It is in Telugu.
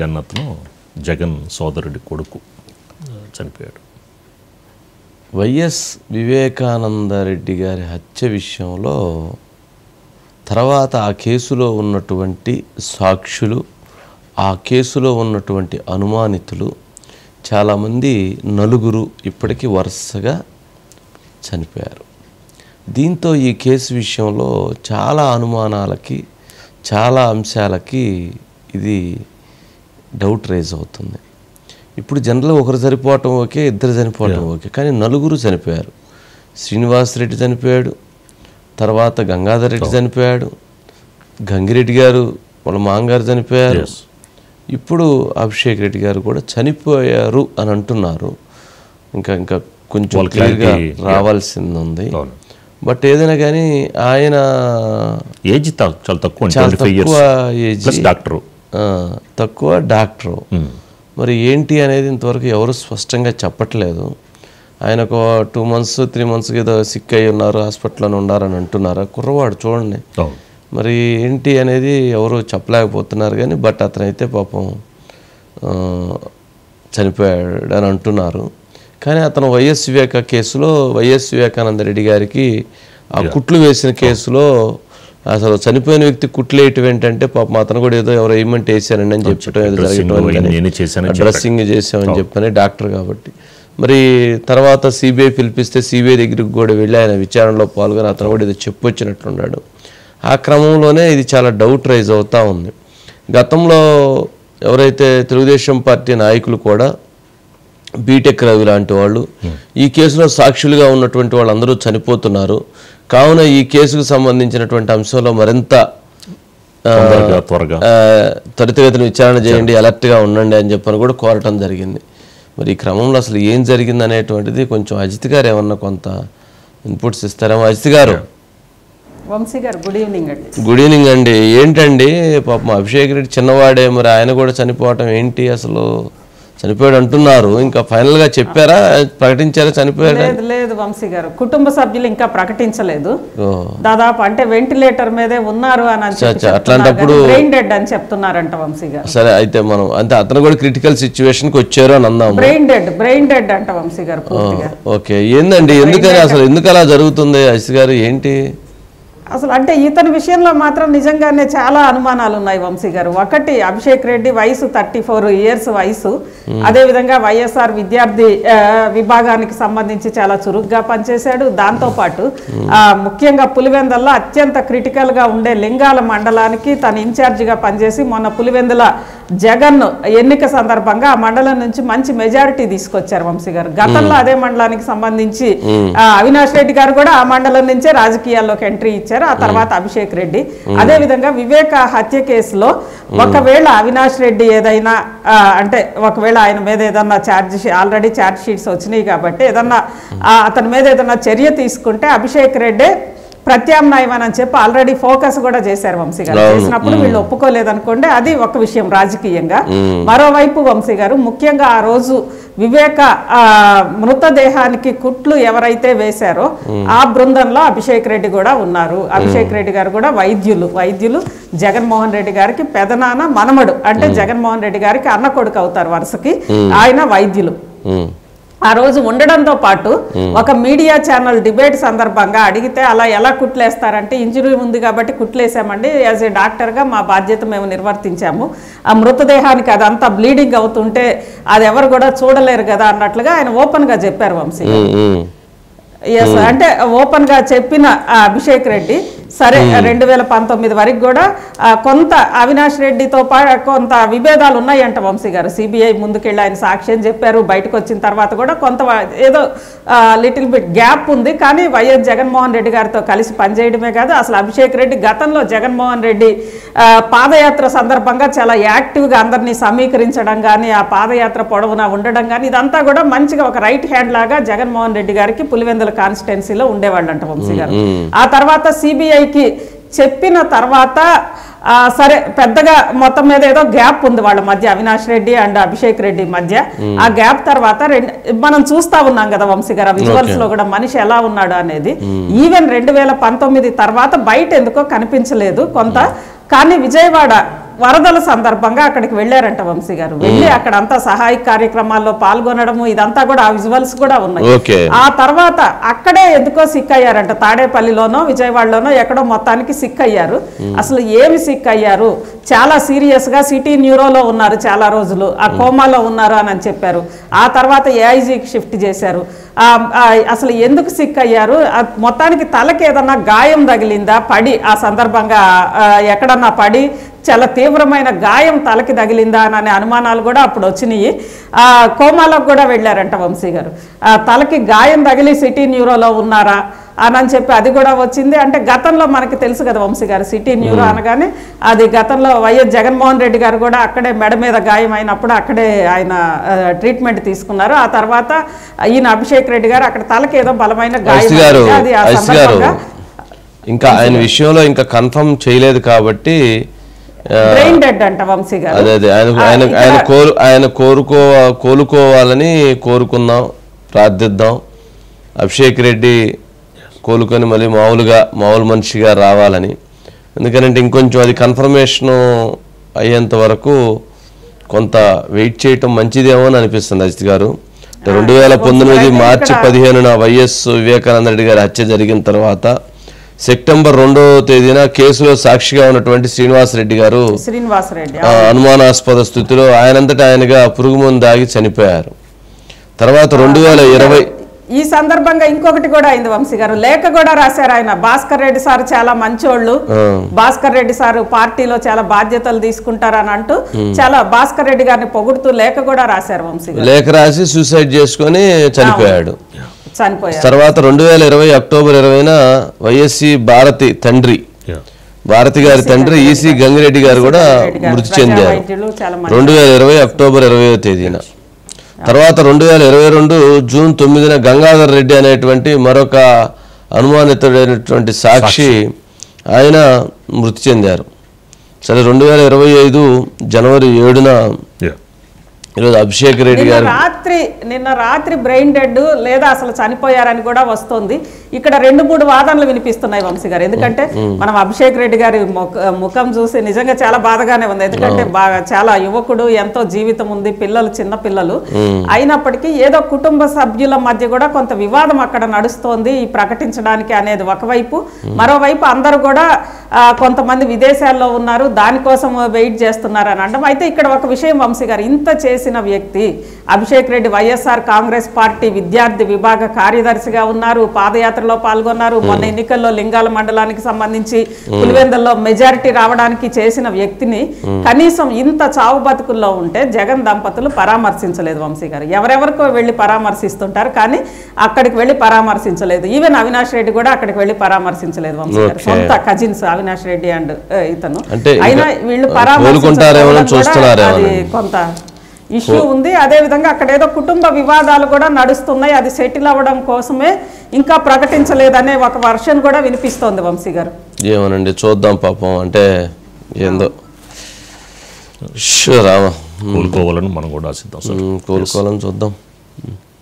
జగన్నతను జగన్ సోదరుడి కొడుకు చనిపోయాడు. వైఎస్ వివేకానందరెడ్డి గారి హత్య విషయంలో తర్వాత ఆ కేసులో ఉన్నటువంటి సాక్షులు, ఆ కేసులో ఉన్నటువంటి అనుమానితులు చాలామంది నలుగురు ఇప్పటికీ వరుసగా చనిపోయారు. దీంతో ఈ కేసు విషయంలో చాలా అనుమానాలకి, చాలా అంశాలకి ఇది డౌట్ రైజ్ అవుతుంది. ఇప్పుడు జనరల్గా ఒకరు చనిపోవటం ఓకే, ఇద్దరు చనిపోవటం ఓకే, కానీ నలుగురు చనిపోయారు. శ్రీనివాస్ రెడ్డి చనిపోయాడు, తర్వాత గంగాధర్ రెడ్డి చనిపోయాడు, గంగిరెడ్డి గారు వాళ్ళ మామగారు చనిపోయారు, ఇప్పుడు అభిషేక్ రెడ్డి గారు కూడా చనిపోయారు అని అంటున్నారు. ఇంకా కొంచెం క్లియర్గా రావాల్సింది ఉంది. బట్ ఏదైనా కానీ ఆయన ఏజ్ చాలా తక్కువ, ఏజ్, తక్కువ డాక్టరు. మరి ఏంటి అనేది ఇంతవరకు ఎవరు స్పష్టంగా చెప్పట్లేదు. ఆయన ఒక 2 months 3 months ఏదో సిక్ అయి ఉన్నారు, హాస్పిటల్లో ఉన్నారని అంటున్నారు. కుర్రవాడు చూడండి, మరి ఏంటి అనేది ఎవరు చెప్పలేకపోతున్నారు. కానీ బట్ అతనైతే పాపం చనిపోయాడు అని అంటున్నారు. కానీ అతను వైఎస్ వివేకానంద రెడ్డి గారికి ఆ కుట్లు వేసిన కేసులో అసలు చనిపోయిన వ్యక్తి కుట్లు వేయటం ఏంటంటే పాపం అతను కూడా ఏదో ఎవరో ఏమంటే వేసానండి అని చెప్పడం, ఏదో జరగటం, డ్రెస్సింగ్ చేసామని చెప్పని డాక్టర్ కాబట్టి. మరి తర్వాత సిబిఐ పిలిపిస్తే సిబిఐ దగ్గరికి కూడా వెళ్ళి ఆయన విచారణలో పాల్గొని అతను కూడా ఏదో చెప్పొచ్చినట్లున్నాడు. ఆ క్రమంలోనే ఇది చాలా డౌట్ రైజ్ అవుతూ ఉంది. గతంలో ఎవరైతే తెలుగుదేశం పార్టీ నాయకులు కూడా బీటెక్ రవి లాంటి వాళ్ళు ఈ కేసులో సాక్షులుగా ఉన్నటువంటి వాళ్ళందరూ చనిపోతున్నారు, కావున ఈ కేసుకు సంబంధించినటువంటి అంశంలో మరింత త్వరితగతిన విచారణ చేయండి, అలర్ట్గా ఉండండి అని చెప్పని కూడా కోరటం జరిగింది. మరి ఈ క్రమంలో అసలు ఏం జరిగింది అనేటువంటిది కొంచెం అజిత్ గారు ఏమన్నా కొంత ఇన్పుట్స్ ఇస్తారేమో. అజిత్ గారు, వంశీ గారు, గుడ్ ఈవినింగ్ అండి. గుడ్ ఈవినింగ్ అండి. ఏంటండి పాపం అభిషేక్ రెడ్డి చిన్నవాడే, మరి ఆయన కూడా చనిపోవటం ఏంటి? అసలు చనిపోయాడు అంటున్నారు, ఇంకా ఫైనల్ గా చెప్పారా, ప్రకటించారా చనిపోయాడు? లేదు వంశీ గారు, కుటుంబ సభ్యులు ఇంకా ప్రకటించలేదు. దాదాపు అంటే వెంటిలేటర్ మీదే ఉన్నారు అని అట్లాంటప్పుడు బ్రెయిన్ డెడ్ అని చెప్తున్నారంట వంశీ గారు. సరే, అయితే మనం అంటే అతను కూడా క్రిటికల్ సిచ్యువేషన్ కి వచ్చారు అని అందాము. బ్రెయిన్ డెడ్ అంట వంశీ గారు. ఓకే, ఏందండి, ఎందుకని అసలు ఎందుకు అలా జరుగుతుంది అజిత్ గారు, ఏంటి అసలు? అంటే ఇతని విషయంలో మాత్రం నిజంగానే చాలా అనుమానాలు ఉన్నాయి వంశీ గారు. ఒకటి, అభిషేక్ రెడ్డి వయసు 34 years వయసు, అదేవిధంగా వైఎస్ఆర్ విద్యార్థి విభాగానికి సంబంధించి చాలా చురుగ్గా పనిచేశాడు. దాంతోపాటు ముఖ్యంగా పులివెందల్లో అత్యంత క్రిటికల్గా ఉండే లింగాల మండలానికి తను ఇన్ఛార్జిగా పనిచేసి మొన్న పులివెందుల జగన్ ఎన్నిక సందర్భంగా ఆ మండలం నుంచి మంచి మెజారిటీ తీసుకొచ్చారు వంశీ గారు. గతంలో అదే మండలానికి సంబంధించి అవినాష్ రెడ్డి గారు కూడా ఆ మండలం నుంచే రాజకీయాల్లోకి ఎంట్రీ ఇచ్చారు. ఆ తర్వాత అభిషేక్ రెడ్డి. అదే విధంగా వివేక హత్య కేసులో ఒకవేళ అవినాష్ రెడ్డి ఏదైనా అంటే ఒకవేళ ఆయన మీద ఏదన్నా ఆల్రెడీ ఛార్జ్ షీట్స్ వచ్చినాయి కాబట్టి ఏదన్నా అతని మీద ఏదన్నా చర్య తీసుకుంటే అభిషేక్ రెడ్డి ప్రత్యామ్నాయం అని చెప్పి ఆల్రెడీ ఫోకస్ కూడా చేశారు వంశీ గారు. చేసినప్పుడు వీళ్ళు ఒప్పుకోలేదనుకోండి, అది ఒక విషయం రాజకీయంగా. మరోవైపు వంశీ గారు ముఖ్యంగా ఆ రోజు వివేక మృతదేహానికి కుట్లు ఎవరైతే వేశారో ఆ బృందంలో అభిషేక్ రెడ్డి కూడా ఉన్నారు. అభిషేక్ రెడ్డి గారు కూడా వైద్యులు జగన్మోహన్ రెడ్డి గారికి పెదనాన్న మనమడు, అంటే జగన్మోహన్ రెడ్డి గారికి అన్న కొడుకు అవుతారు వరుసకి, ఆయన వైద్యులు. ఆ రోజు ఉండడంతో పాటు ఒక మీడియా ఛానల్ డిబేట్ సందర్భంగా అడిగితే అలా ఎలా కుట్లేస్తారంటే, ఇంజరీ ఉంది కాబట్టి కుట్లేసామండి, యాజ్ ఏ డాక్టర్గా మా బాధ్యత మేము నిర్వర్తించాము, ఆ మృతదేహానికి అదంతా బ్లీడింగ్ అవుతుంటే అది ఎవరు కూడా చూడలేరు కదా అన్నట్లుగా ఆయన ఓపెన్గా చెప్పారు వంశీ. ఎస్, అంటే ఓపెన్గా చెప్పిన అభిషేక్ రెడ్డి సరే 2019 వరకు కూడా కొంత అవినాష్ రెడ్డితో కొంత విభేదాలు ఉన్నాయంట వంశీ గారు. సిబిఐ ముందుకెళ్ళి ఆయన సాక్ష్యం చెప్పారు, బయటకు వచ్చిన తర్వాత కూడా కొంత ఏదో లిటిల్ బిట్ గ్యాప్ ఉంది. కానీ వైఎస్ జగన్మోహన్ రెడ్డి గారితో కలిసి పనిచేయడమే కాదు, అసలు అభిషేక్ రెడ్డి గతంలో జగన్మోహన్ రెడ్డి పాదయాత్ర సందర్భంగా చాలా యాక్టివ్గా అందరినీ సమీకరించడం కానీ, ఆ పాదయాత్ర పొడవునా ఉండడం కానీ, ఇదంతా కూడా మంచిగా ఒక రైట్ హ్యాండ్ లాగా జగన్మోహన్ రెడ్డి గారికి పులివెందుల కాన్స్టిట్యున్సీలో ఉండేవాళ్ళంట వంశీ గారు. ఆ తర్వాత సిబిఐకి చెప్పిన తర్వాత సరే పెద్దగా మొత్తం మీద ఏదో గ్యాప్ ఉంది వాళ్ళ మధ్య, అవినాష్ రెడ్డి అండ్ అభిషేక్ రెడ్డి మధ్య. ఆ గ్యాప్ తర్వాత మనం చూస్తా ఉన్నాం కదా వంశీ గారు, విజువల్స్ లో కూడా మనిషి ఎలా ఉన్నాడు అనేది. ఈవెన్ 2019 తర్వాత బయట ఎందుకో కనిపించలేదు కొంత, కానీ విజయవాడ వరదల సందర్భంగా అక్కడికి వెళ్ళారంట వంశీ గారు. వెళ్ళి అక్కడ అంతా సహాయ కార్యక్రమాల్లో పాల్గొనడము ఇదంతా కూడా ఆ విజువల్స్ కూడా ఉన్నాయి. ఆ తర్వాత అక్కడే ఎందుకో సిక్ అయ్యారంట, తాడేపల్లిలోనో విజయవాడలోనో ఎక్కడో మొత్తానికి సిక్ అయ్యారు. అసలు ఏమి సిక్ అయ్యారు, చాలా సీరియస్ గా సిటీ న్యూరోలో ఉన్నారు, చాలా రోజులు ఆ కోమాలో ఉన్నారు అని చెప్పారు. ఆ తర్వాత ఏఐజీకి షిఫ్ట్ చేశారు. అసలు ఎందుకు సిక్ అయ్యారు, మొత్తానికి తలకి ఏదన్నా గాయం తగిలిందా, పడి ఆ సందర్భంగా ఎక్కడన్నా పడి చాలా తీవ్రమైన గాయం తలకి తగిలిందా అనే అనుమానాలు కూడా అప్పుడు వచ్చినాయి. కోమాలోకి కూడా వెళ్ళారంట వంశీ గారు. తలకి గాయం తగిలి సిటీ న్యూరోలో ఉన్నారా అని చెప్పి అది కూడా వచ్చింది. అంటే గతంలో మనకి తెలుసు కదా వంశీ గారు, సిటీ న్యూరో అనగానే అది గతంలో వైఎస్ జగన్మోహన్ రెడ్డి గారు కూడా అక్కడే మెడ మీద గాయం అయినప్పుడు అక్కడే ఆయన ట్రీట్మెంట్ తీసుకున్నారు. ఆ తర్వాత ఈయన అభిషేక్ రెడ్డి గారు అక్కడ తలకి ఏదో బలమైన గాయం, అది ఆ సందర్భంగా ఇంకా ఆయన విషయంలో ఇంకా కన్ఫర్మ్ చేయలేదు కాబట్టి బ్రెయిన్ డెడ్ అంట వంశీ గారు. అదే ఆయన కోలుకోవాలని కోరుకుందాం, ప్రార్థిద్దాం. అభిషేక్ రెడ్డి కోలుకొని మళ్ళీ మామూలు మనిషిగా రావాలని. ఎందుకంటే ఇంకొంచెం అది కన్ఫర్మేషన్ అయ్యేంత వరకు కొంత వెయిట్ చేయటం మంచిదేమో అని అనిపిస్తుంది అజిత్ గారు. 2019 మార్చి 15న వైఎస్ వివేకానంద రెడ్డి గారి హత్య జరిగిన తర్వాత సెప్టెంబర్ 2వ తేదీన కేసులో సాక్షిగా ఉన్నటువంటి శ్రీనివాసరెడ్డి గారు అనుమానాస్పద స్థితిలో ఆయనంతటా ఆయనగా పురుగుమందు దాగి చనిపోయారు. తర్వాత 2020 ఈ సందర్భంగా ఇంకొకటి కూడా అయింది వంశీ గారు, లేఖ కూడా రాశారు ఆయన. భాస్కర్ రెడ్డి సార్ చాలా మంచోళ్ళు, భాస్కర్ రెడ్డి సార్ పార్టీలో చాలా బాధ్యతలు తీసుకుంటారని అంటూ చాలా భాస్కర్ రెడ్డి గారిని పొగుడుతూ లేఖ కూడా రాశారు వంశీ గారు. లేఖ రాసి సూసైడ్ చేసుకొని చనిపోయాడు. తర్వాత 2020 అక్టోబర్ 20న వైఎస్సి భారతి గారి తండ్రి ఈసీ గంగిరెడ్డి గారు కూడా మృతి చెందారు 2020 అక్టోబర్ 20వ తేదీన. తర్వాత 2022 జూన్ 9న గంగాధర్ రెడ్డి అనేటువంటి మరొక అనుమానితుడైనటువంటి సాక్షి ఆయన మృతి చెందారు. సరే 2025 జనవరి 7న ఈరోజు అభిషేక్ రెడ్డి గారు నిన్న రాత్రి బ్రెయిన్ డెడ్ లేదా అసలు చనిపోయారని కూడా వస్తుంది. ఇక్కడ 2-3 వాదనలు వినిపిస్తున్నాయి వంశీ గారు. ఎందుకంటే మనం అభిషేక్ రెడ్డి గారి ముఖం చూసి నిజంగా చాలా బాధగానే ఉంది. ఎందుకంటే చాలా యువకుడు, ఎంతో జీవితం ఉంది, పిల్లలు చిన్న పిల్లలు అయినప్పటికీ ఏదో కుటుంబ సభ్యుల మధ్య కూడా కొంత వివాదం అక్కడ నడుస్తోంది ఈ ప్రకటించడానికి అనేది ఒకవైపు. మరోవైపు అందరూ కూడా కొంతమంది విదేశాల్లో ఉన్నారు, దానికోసం వెయిట్ చేస్తున్నారు అని అనడం. అయితే ఇక్కడ ఒక విషయం వంశీ గారు, ఇంత చేసిన వ్యక్తి అభిషేక్ రెడ్డి వైఎస్ఆర్ కాంగ్రెస్ పార్టీ విద్యార్థి విభాగ కార్యదర్శిగా ఉన్నారు, పాదయాత్రలో పాల్గొన్నారు, మొన్న ఎన్నికల్లో లింగాల మండలానికి సంబంధించి పులివెందుల్లో మెజారిటీ రావడానికి చేసిన వ్యక్తిని కనీసం ఇంత చావు బతుకుల్లో ఉంటే జగన్ దంపతులు పరామర్శించలేదు వంశీ గారు. ఎవరెవరికో వెళ్ళి పరామర్శిస్తుంటారు కానీ అక్కడికి వెళ్ళి పరామర్శించలేదు. ఈవెన్ అవినాష్ రెడ్డి కూడా అక్కడికి వెళ్ళి పరామర్శించలేదు వంశీ గారు. సొంత కజిన్స్ అవినాష్ రెడ్డి అండ్ ఇతను. అయినా వీళ్ళు పరామర్శించారు, కొంత ఇష్యూ ఉంది. అదే విధంగా అక్కడ ఏదో కుటుంబ వివాదాలు కూడా నడుస్తున్నాయి, అది సెటిల్ అవ్వడం కోసమే ఇంకా ప్రకటించలేదనే ఒక వర్షన్ కూడా వినిపిస్తోంది వంశీ గారు. ఏమోనండి, చూద్దాం పాపం. అంటే ఏందో కోలుకోవాలని మనం కూడా ఆశిద్దాం, కోలుకోవాలని చూద్దాం.